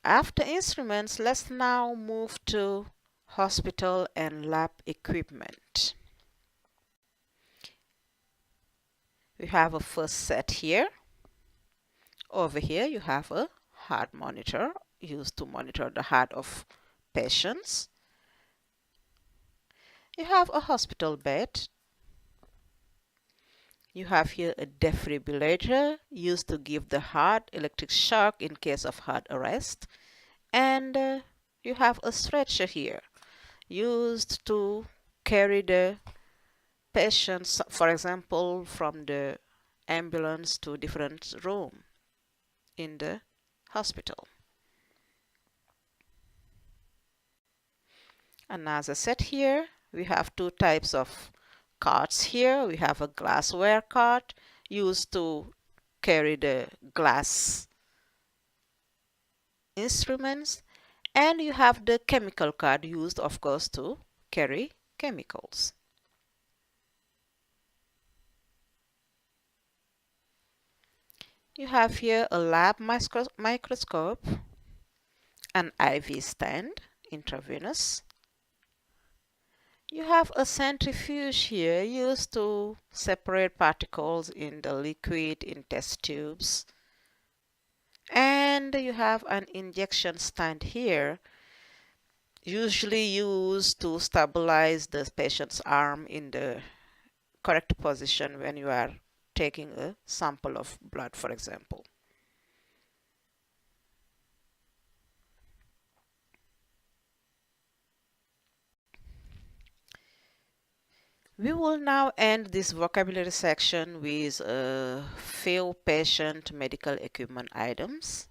After instruments, let's now move to hospital and lab equipment. We have a first set here. Over here you have a heart monitor used to monitor the heart of patients. You have a hospital bed. You have here a defibrillator used to give the heart electric shock in case of heart arrest. And you have a stretcher here used to carry the patients, for example, from the ambulance to different room in the hospital. And as I said here, we have two types of carts here. We have a glassware cart used to carry the glass instruments, and you have the chemical cart used, of course, to carry chemicals. You have here a lab microscope, an IV stand, intravenous. You have a centrifuge here used to separate particles in the liquid in test tubes. And you have an injection stand here, usually used to stabilize the patient's arm in the correct position when you are taking a sample of blood, for example. We will now end this vocabulary section with a few patient medical equipment items.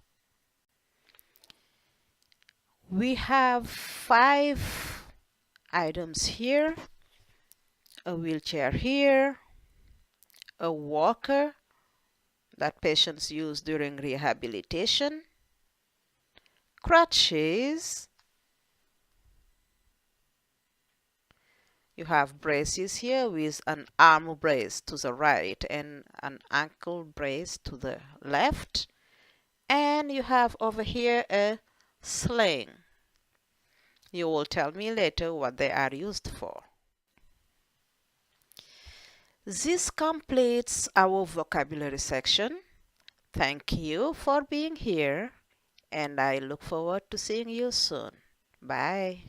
We have 5 items here: a wheelchair here, a walker that patients use during rehabilitation, crutches, you have braces here with an arm brace to the right and an ankle brace to the left, and you have over here a sling. You will tell me later what they are used for. This completes our vocabulary section. Thank you for being here, and I look forward to seeing you soon. Bye.